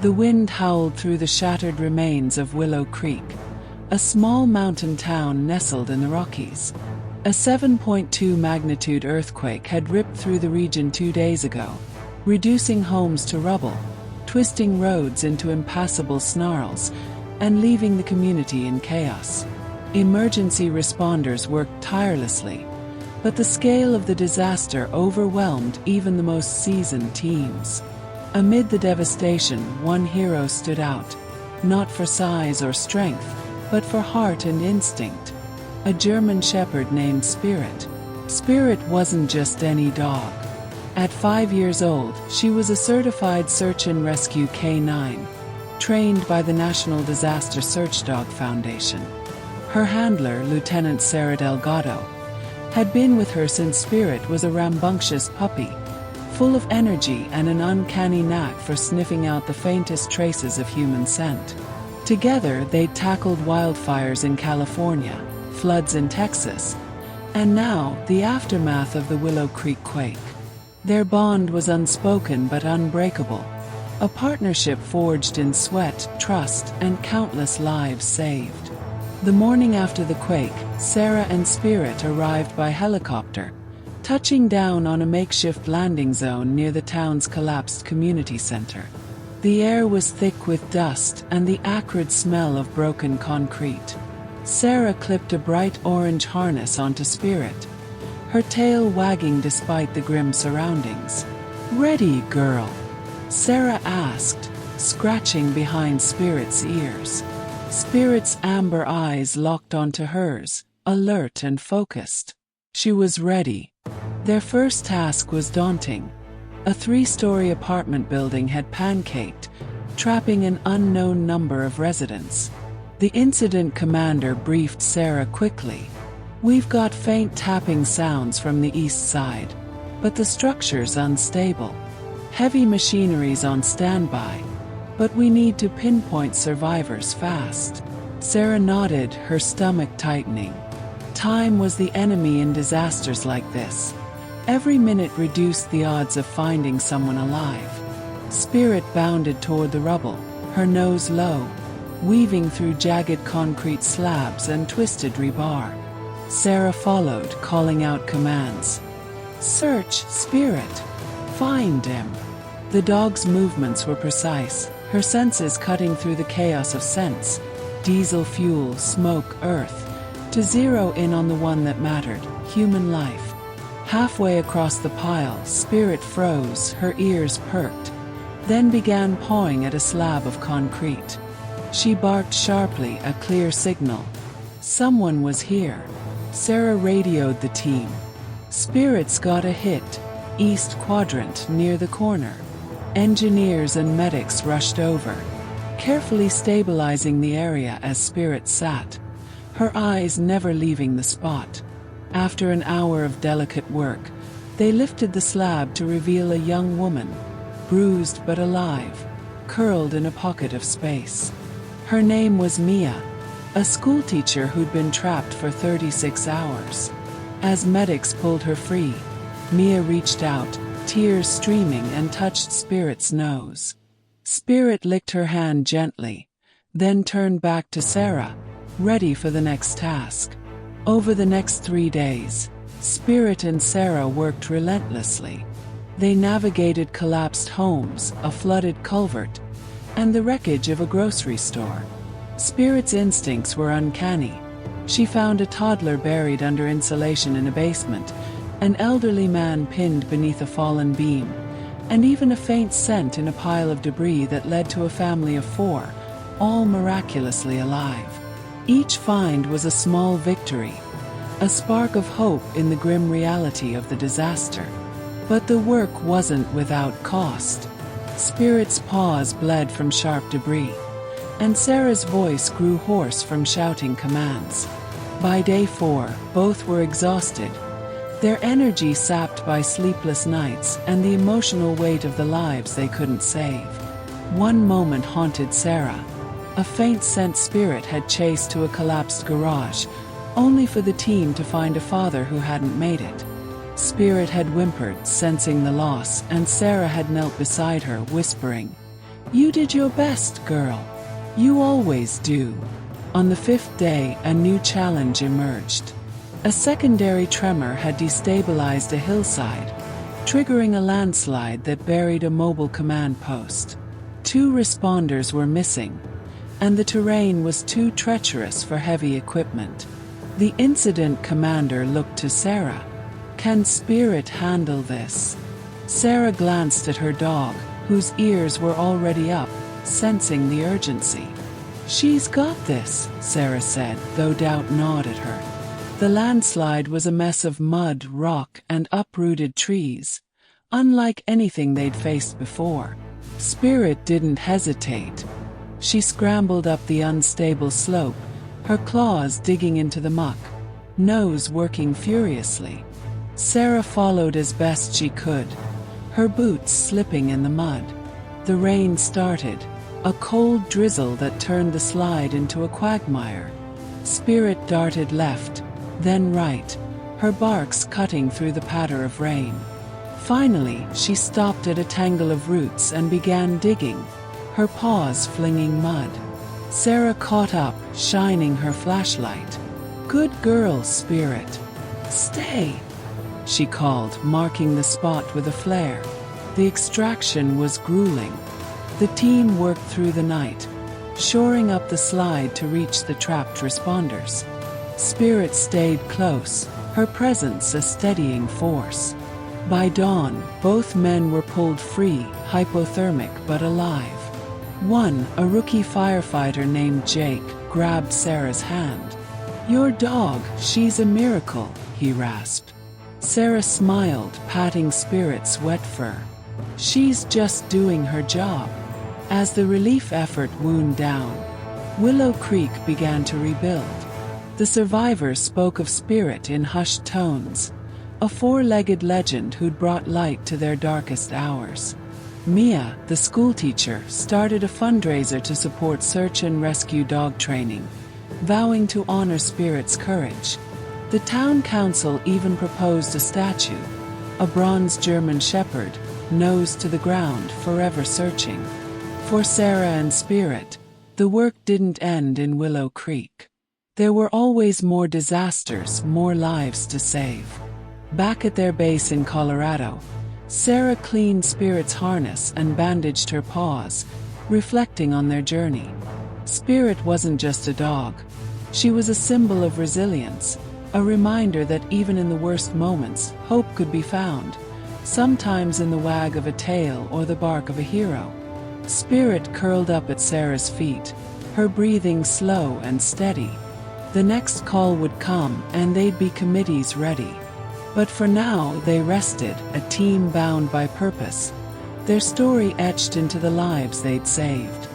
The wind howled through the shattered remains of Willow Creek, a small mountain town nestled in the Rockies. A 7.2 magnitude earthquake had ripped through the region 2 days ago, reducing homes to rubble, twisting roads into impassable snarls, and leaving the community in chaos. Emergency responders worked tirelessly, but the scale of the disaster overwhelmed even the most seasoned teams. Amid the devastation, one hero stood out, not for size or strength, but for heart and instinct. A German shepherd named Spirit. Spirit wasn't just any dog. At 5 years old, she was a certified search and rescue K9, trained by the National Disaster Search Dog Foundation. Her handler, Lieutenant Sarah Delgado, had been with her since Spirit was a rambunctious puppy, full of energy and an uncanny knack for sniffing out the faintest traces of human scent. Together, they tackled wildfires in California, floods in Texas, and now the aftermath of the Willow Creek quake. Their bond was unspoken but unbreakable, a partnership forged in sweat, trust, and countless lives saved. The morning after the quake, Sarah and Spirit arrived by helicopter, touching down on a makeshift landing zone near the town's collapsed community center. The air was thick with dust and the acrid smell of broken concrete. Sarah clipped a bright orange harness onto Spirit, her tail wagging despite the grim surroundings. "Ready, girl?" Sarah asked, scratching behind Spirit's ears. Spirit's amber eyes locked onto hers, alert and focused. She was ready. Their first task was daunting. A 3-story apartment building had pancaked, trapping an unknown number of residents. The incident commander briefed Sarah quickly. "We've got faint tapping sounds from the east side, but the structure's unstable. Heavy machinery's on standby, but we need to pinpoint survivors fast." Sarah nodded, her stomach tightening. Time was the enemy in disasters like this. Every minute reduced the odds of finding someone alive. Spirit bounded toward the rubble, her nose low, weaving through jagged concrete slabs and twisted rebar. Sarah followed, calling out commands. "Search, Spirit! Find him!" The dog's movements were precise, her senses cutting through the chaos of scents, diesel fuel, smoke, earth, to zero in on the one that mattered, human life. Halfway across the pile, Spirit froze, her ears perked, then began pawing at a slab of concrete. She barked sharply, a clear signal. Someone was here. Sarah radioed the team. "Spirit's got a hit, east quadrant, near the corner." Engineers and medics rushed over, carefully stabilizing the area as Spirit sat, her eyes never leaving the spot. After an hour of delicate work, they lifted the slab to reveal a young woman, bruised but alive, curled in a pocket of space. Her name was Mia, a schoolteacher who'd been trapped for 36 hours. As medics pulled her free, Mia reached out, tears streaming, and touched Spirit's nose. Spirit licked her hand gently, then turned back to Sarah, ready for the next task. Over the next 3 days, Spirit and Sarah worked relentlessly. They navigated collapsed homes, a flooded culvert, and the wreckage of a grocery store. Spirit's instincts were uncanny. She found a toddler buried under insulation in a basement, an elderly man pinned beneath a fallen beam, and even a faint scent in a pile of debris that led to a family of 4, all miraculously alive. Each find was a small victory, a spark of hope in the grim reality of the disaster. But the work wasn't without cost. Spirit's paws bled from sharp debris, and Sarah's voice grew hoarse from shouting commands. By day 4, both were exhausted, their energy sapped by sleepless nights and the emotional weight of the lives they couldn't save. One moment haunted Sarah. A faint scent Spirit had chased to a collapsed garage, only for the team to find a father who hadn't made it. Spirit had whimpered, sensing the loss, and Sarah had knelt beside her, whispering, You did your best, girl. You always do. On the 5th day, a new challenge emerged. A secondary tremor had destabilized a hillside, triggering a landslide that buried a mobile command post. 2 responders were missing, and the terrain was too treacherous for heavy equipment. The incident commander looked to Sarah. Can Spirit handle this? Sarah glanced at her dog, whose ears were already up, sensing the urgency. She's got this, Sarah said, though doubt gnawed at her. The landslide was a mess of mud, rock, and uprooted trees, unlike anything they'd faced before. Spirit didn't hesitate. She scrambled up the unstable slope, her claws digging into the muck, nose working furiously. Sarah followed as best she could, her boots slipping in the mud. The rain started, a cold drizzle that turned the slide into a quagmire. Spirit darted left, then right, her barks cutting through the patter of rain. Finally, she stopped at a tangle of roots and began digging, her paws flinging mud. Sarah caught up, shining her flashlight. Good girl, Spirit. Stay, she called, marking the spot with a flare. The extraction was grueling. The team worked through the night, shoring up the slide to reach the trapped responders. Spirit stayed close, her presence a steadying force. By dawn, both men were pulled free, hypothermic but alive. One, a rookie firefighter named Jake, grabbed Sarah's hand. Your dog, she's a miracle, he rasped. Sarah smiled, patting Spirit's wet fur. She's just doing her job. As the relief effort wound down, Willow Creek began to rebuild. The survivors spoke of Spirit in hushed tones, a 4-legged legend who'd brought light to their darkest hours. Mia, the schoolteacher, started a fundraiser to support search and rescue dog training, vowing to honor Spirit's courage. The town council even proposed a statue, a bronze German shepherd, nose to the ground, forever searching. For Sarah and Spirit, the work didn't end in Willow Creek. There were always more disasters, more lives to save. Back at their base in Colorado, Sarah cleaned Spirit's harness and bandaged her paws, reflecting on their journey. Spirit wasn't just a dog. She was a symbol of resilience, a reminder that even in the worst moments, hope could be found, sometimes in the wag of a tail or the bark of a hero. Spirit curled up at Sarah's feet, her breathing slow and steady. The next call would come, and they'd be committees ready. But for now, they rested, a team bound by purpose, their story etched into the lives they'd saved.